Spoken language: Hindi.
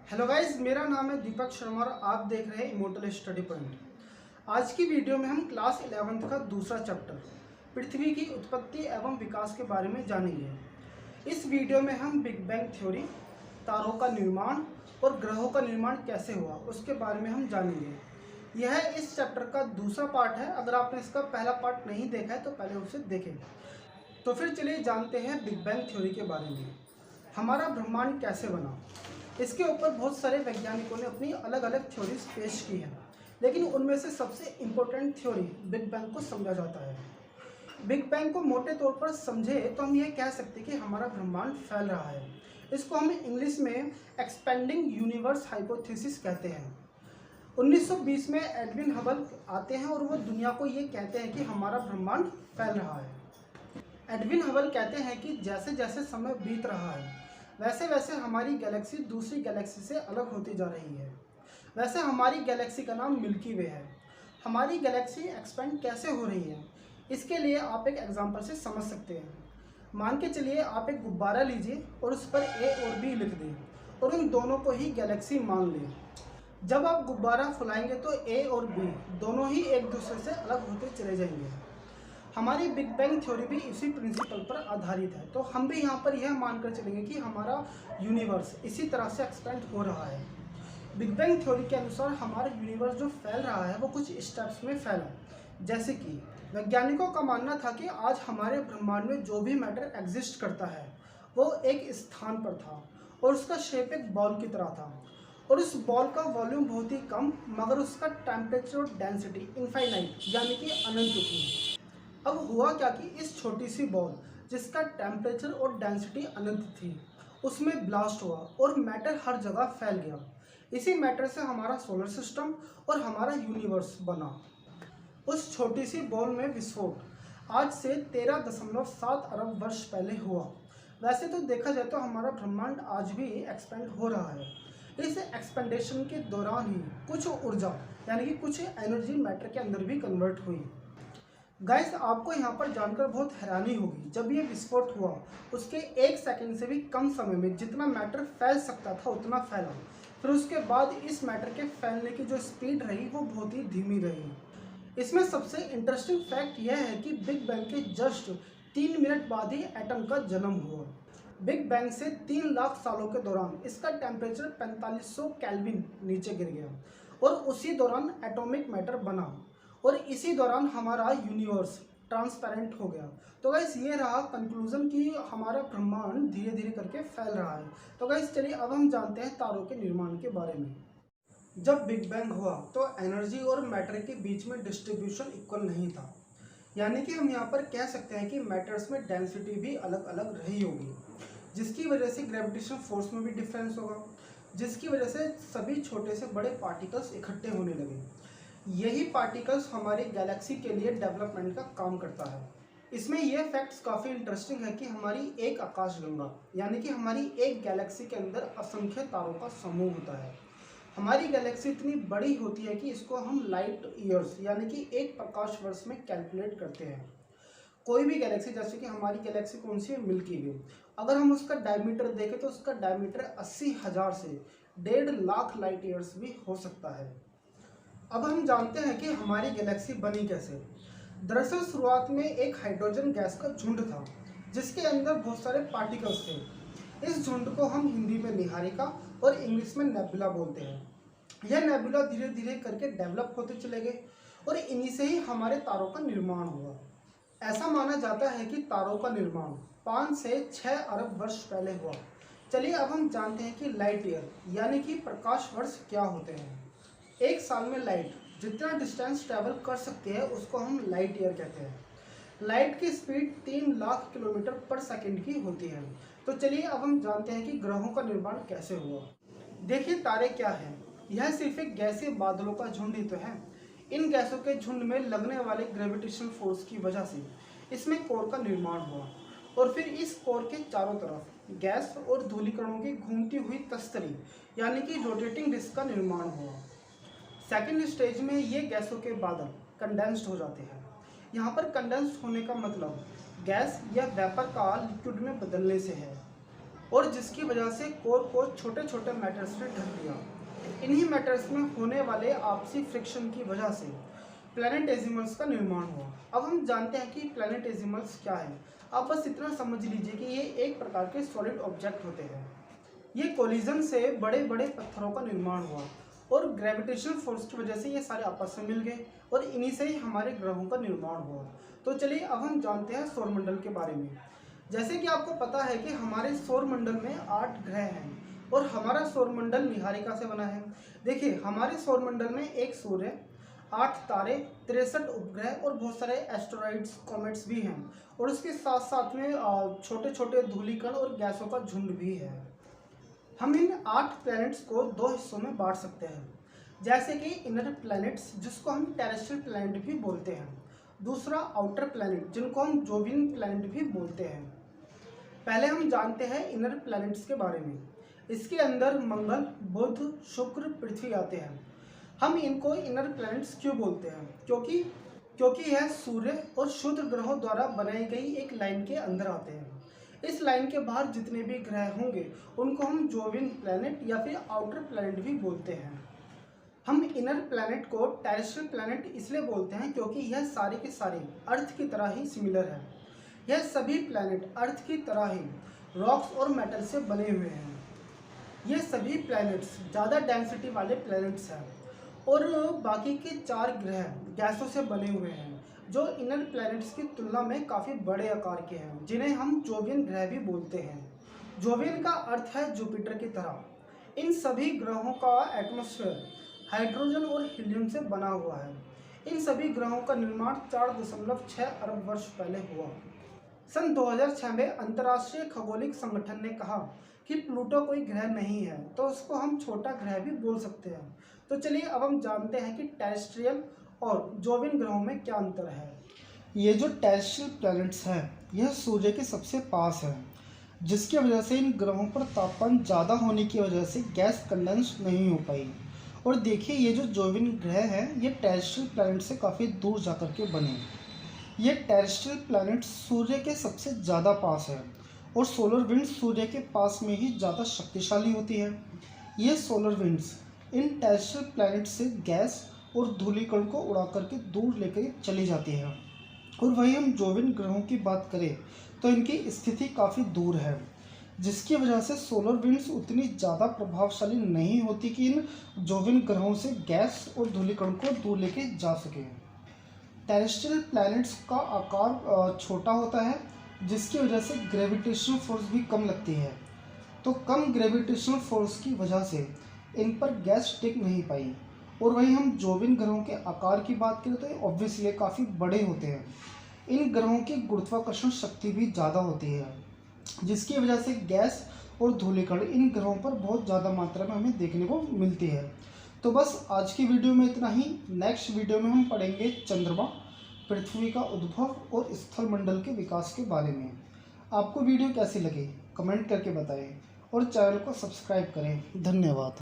हेलो गाइस, मेरा नाम है दीपक शर्मा और आप देख रहे हैं इमोर्टल स्टडी पॉइंट। आज की वीडियो में हम क्लास 11th का दूसरा चैप्टर पृथ्वी की उत्पत्ति एवं विकास के बारे में जानेंगे। इस वीडियो में हम बिग बैंग थ्योरी, तारों का निर्माण और ग्रहों का निर्माण कैसे हुआ उसके बारे में हम जानेंगे। यह इस चैप्टर का दूसरा पार्ट है। अगर आपने इसका पहला पार्ट नहीं देखा है तो पहले उसे देखें। तो फिर चलिए जानते हैं बिग बैंग थ्योरी के बारे में। हमारा ब्रह्मांड कैसे बना, इसके ऊपर बहुत सारे वैज्ञानिकों ने अपनी अलग अलग थ्योरीज पेश की हैं, लेकिन उनमें से सबसे इम्पोर्टेंट थ्योरी बिग बैंग को समझा जाता है। बिग बैंग को मोटे तौर पर समझे तो हम ये कह सकते हैं कि हमारा ब्रह्मांड फैल रहा है। इसको हम इंग्लिश में एक्सपेंडिंग यूनिवर्स हाइपोथेसिस कहते हैं। 1920 में एडविन हबल आते हैं और वो दुनिया को ये कहते हैं कि हमारा ब्रह्मांड फैल रहा है। एडविन हबल कहते हैं कि जैसे जैसे समय बीत रहा है वैसे वैसे हमारी गैलेक्सी दूसरी गैलेक्सी से अलग होती जा रही है। वैसे हमारी गैलेक्सी का नाम मिल्की वे है। हमारी गैलेक्सी एक्सपेंड कैसे हो रही है, इसके लिए आप एक एग्जांपल से समझ सकते हैं। मान के चलिए आप एक गुब्बारा लीजिए और उस पर ए और बी लिख दें और उन दोनों को ही गैलेक्सी मान लें। जब आप गुब्बारा फुलाएंगे तो ए और बी दोनों ही एक दूसरे से अलग होते चले जाएंगे। हमारी बिग बैंग थ्योरी भी इसी प्रिंसिपल पर आधारित है। तो हम भी यहाँ पर यह मानकर चलेंगे कि हमारा यूनिवर्स इसी तरह से एक्सपेंड हो रहा है। बिग बैंग थ्योरी के अनुसार हमारा यूनिवर्स जो फैल रहा है वो कुछ स्टेप्स में फैला। जैसे कि वैज्ञानिकों का मानना था कि आज हमारे ब्रह्मांड में जो भी मैटर एग्जिस्ट करता है वो एक स्थान पर था और उसका शेप एक बॉल की तरह था और उस बॉल का वॉल्यूम बहुत ही कम, मगर उसका टेम्परेचर और डेंसिटी इनफाइनाइट यानी कि अनंत थी। अब हुआ क्या कि इस छोटी सी बॉल जिसका टेम्परेचर और डेंसिटी अनंत थी उसमें ब्लास्ट हुआ और मैटर हर जगह फैल गया। इसी मैटर से हमारा सोलर सिस्टम और हमारा यूनिवर्स बना। उस छोटी सी बॉल में विस्फोट आज से 13.7 अरब वर्ष पहले हुआ। वैसे तो देखा जाए तो हमारा ब्रह्मांड आज भी एक्सपेंड हो रहा है। इस एक्सपेंडेशन के दौरान ही कुछ ऊर्जा यानी कि कुछ एनर्जी मैटर के अंदर भी कन्वर्ट हुई। गाइस, आपको यहाँ पर जानकर बहुत हैरानी होगी, जब ये विस्फोट हुआ उसके 1 सेकंड से भी कम समय में जितना मैटर फैल सकता था उतना फैला। फिर उसके बाद इस मैटर के फैलने की जो स्पीड रही वो बहुत ही धीमी रही। इसमें सबसे इंटरेस्टिंग फैक्ट यह है कि बिग बैंग के जस्ट 3 मिनट बाद ही एटम का जन्म हुआ। बिग बैंग से 3 लाख सालों के दौरान इसका टेम्परेचर 4500 केल्विन नीचे गिर गया और उसी दौरान एटॉमिक मैटर बना और इसी दौरान हमारा यूनिवर्स ट्रांसपेरेंट हो गया। तो गाइस, ये रहा कंक्लूजन कि हमारा ब्रह्मांड धीरे धीरे करके फैल रहा है। तो गाइस चलिए अब हम जानते हैं तारों के निर्माण के बारे में। जब बिग बैंग हुआ तो एनर्जी और मैटर के बीच में डिस्ट्रीब्यूशन इक्वल नहीं था, यानी कि हम यहाँ पर कह सकते हैं कि मैटर्स में डेंसिटी भी अलग अलग रही होगी, जिसकी वजह से ग्रेविटेशनल फोर्स में भी डिफरेंस होगा, जिसकी वजह से सभी छोटे से बड़े पार्टिकल्स इकट्ठे होने लगे। यही पार्टिकल्स हमारी गैलेक्सी के लिए डेवलपमेंट का काम करता है। इसमें यह फैक्ट्स काफ़ी इंटरेस्टिंग है कि हमारी एक आकाशगंगा यानी कि हमारी एक गैलेक्सी के अंदर असंख्य तारों का समूह होता है। हमारी गैलेक्सी इतनी बड़ी होती है कि इसको हम लाइट ईयर्स यानी कि एक प्रकाश वर्ष में कैलकुलेट करते हैं। कोई भी गैलेक्सी, जैसे कि हमारी गैलेक्सी कौन सी है, मिल्की वे, अगर हम उसका डायमीटर देखें तो उसका डायमीटर 80,000 से 1.5 लाख लाइट ईयर्स भी हो सकता है। अब हम जानते हैं कि हमारी गैलेक्सी बनी कैसे। दरअसल शुरुआत में एक हाइड्रोजन गैस का झुंड था जिसके अंदर बहुत सारे पार्टिकल्स थे। इस झुंड को हम हिंदी में निहारिका और इंग्लिश में नेबुला बोलते हैं। यह नेबुला धीरे धीरे करके डेवलप होते चले गए और इन्हीं से ही हमारे तारों का निर्माण हुआ। ऐसा माना जाता है कि तारों का निर्माण 5 से 6 अरब वर्ष पहले हुआ। चलिए अब हम जानते हैं कि लाइट ईयर यानी कि प्रकाश वर्ष क्या होते हैं। एक साल में लाइट जितना डिस्टेंस ट्रैवल कर सकती है उसको हम लाइट ईयर कहते हैं। लाइट की स्पीड 3 लाख किलोमीटर पर सेकंड की होती है। तो चलिए अब हम जानते हैं कि ग्रहों का निर्माण कैसे हुआ। देखिए, तारे क्या है, यह सिर्फ एक गैसीय बादलों का झुंड ही तो है। इन गैसों के झुंड में लगने वाले ग्रेविटेशनल फोर्स की वजह से इसमें कोर का निर्माण हुआ और फिर इस कोर के चारों तरफ गैस और धूलिकणों की घूमती हुई तस्तरी यानी कि रोटेटिंग डिस्क का निर्माण हुआ। सेकेंड स्टेज में ये गैसों के बादल कंडेंस्ड हो जाते हैं। यहाँ पर कंडेंस्ड होने का मतलब गैस या वेपर का लिक्विड में बदलने से है। और जिसकी वजह से कोर को छोटे छोटे मैटर्स ने ढक दिया। इन्हीं मैटर्स में होने वाले आपसी फ्रिक्शन की वजह से प्लैनेटेसिमल्स का निर्माण हुआ। अब हम जानते हैं कि प्लैनेटेसिमल्स क्या है। आप बस इतना समझ लीजिए कि ये एक प्रकार के सॉलिड ऑब्जेक्ट होते हैं। ये कोलिजन से बड़े बड़े पत्थरों का निर्माण हुआ और ग्रेविटेशनल फोर्स की वजह से ये सारे आपस में मिल गए और इन्हीं से ही हमारे ग्रहों का निर्माण हुआ। तो चलिए अब हम जानते हैं सौरमंडल के बारे में। जैसे कि आपको पता है कि हमारे सौरमंडल में 8 ग्रह हैं और हमारा सौरमंडल निहारिका से बना है। देखिए, हमारे सौरमंडल में एक सूर्य, 8 तारे, 63 उपग्रह और बहुत सारे एस्टेरॉइड्स, कॉमेट्स भी हैं और उसके साथ साथ में छोटे छोटे धूलिकण और गैसों का झुंड भी है। हम इन 8 प्लैनेट्स को 2 हिस्सों में बांट सकते हैं, जैसे कि इनर प्लैनेट्स जिसको हम टेरेस्ट्रियल प्लैनेट भी बोलते हैं, दूसरा आउटर प्लैनेट जिनको हम जोवियन प्लैनेट भी बोलते हैं। पहले हम जानते हैं इनर प्लैनेट्स के बारे में। इसके अंदर मंगल, बुध, शुक्र, पृथ्वी आते हैं। हम इनको इनर प्लैनेट्स क्यों बोलते हैं? क्योंकि यह सूर्य और क्षुद्र ग्रहों द्वारा बनाई गई एक लाइन के अंदर आते हैं। इस लाइन के बाहर जितने भी ग्रह होंगे उनको हम जोवियन प्लैनेट या फिर आउटर प्लैनेट भी बोलते हैं। हम इनर प्लैनेट को टेरेस्ट्रियल प्लैनेट इसलिए बोलते हैं क्योंकि यह सारे के सारे अर्थ की तरह ही सिमिलर है। यह सभी प्लैनेट अर्थ की तरह ही रॉक्स और मेटल से बने हुए हैं। ये सभी प्लैनेट्स ज़्यादा डेंसिटी वाले प्लैनेट्स हैं और बाकी के 4 ग्रह गैसों से बने हुए हैं जो इनर प्लैनेट्स की तुलना में काफ़ी बड़े आकार के हैं, जिन्हें हम जोवियन ग्रह भी बोलते हैं। जोवियन का अर्थ है जुपिटर की तरह। इन सभी ग्रहों का एटमॉस्फेयर हाइड्रोजन और हीलियम से बना हुआ है। इन सभी ग्रहों का निर्माण 4.6 अरब वर्ष पहले हुआ। सन 2006 में अंतर्राष्ट्रीय खगोलिक संगठन ने कहा कि प्लूटो कोई ग्रह नहीं है, तो उसको हम छोटा ग्रह भी बोल सकते हैं। तो चलिए अब हम जानते हैं कि टेरेस्ट्रियल और जोवियन ग्रहों में क्या अंतर है। ये जो टेरेस्ट्रियल प्लैनेट्स हैं, यह सूर्य के सबसे पास है, जिसकी वजह से इन ग्रहों पर तापमान ज़्यादा होने की वजह से गैस कंडेंस नहीं हो पाई। और देखिए, ये जो जोवियन ग्रह हैं, ये टेरेस्ट्रियल प्लैनेट से काफ़ी दूर जा कर के बने। ये टेरेस्ट्रियल प्लैनेट सूर्य के सबसे ज़्यादा पास है और सोलर विंड्स सूर्य के पास में ही ज़्यादा शक्तिशाली होती है। ये solar winds in terrestrial planet से गैस और धूलिकण को उड़ा करके दूर लेकर चली जाती है। और वहीं हम जोवियन ग्रहों की बात करें तो इनकी स्थिति काफ़ी दूर है, जिसकी वजह से सोलर विंड्स उतनी ज़्यादा प्रभावशाली नहीं होती कि इन जोवियन ग्रहों से गैस और धूलिकण को दूर लेके जा सके। टेरेस्ट्रियल प्लैनेट्स का आकार छोटा होता है, जिसकी वजह से ग्रेविटेशनल फोर्स भी कम लगती है। तो कम ग्रेविटेशनल फोर्स की वजह से इन पर गैस टिक नहीं पाई। और वहीं हम जोवियन ग्रहों के आकार की बात करें तो ये ऑब्वियसली काफ़ी बड़े होते हैं। इन ग्रहों की गुरुत्वाकर्षण शक्ति भी ज़्यादा होती है, जिसकी वजह से गैस और धूलिकण इन ग्रहों पर बहुत ज़्यादा मात्रा में हमें देखने को मिलती है। तो बस आज की वीडियो में इतना ही। नेक्स्ट वीडियो में हम पढ़ेंगे चंद्रमा, पृथ्वी का उद्भव और स्थल मंडल के विकास के बारे में। आपको वीडियो कैसी लगी कमेंट करके बताएं और चैनल को सब्सक्राइब करें। धन्यवाद।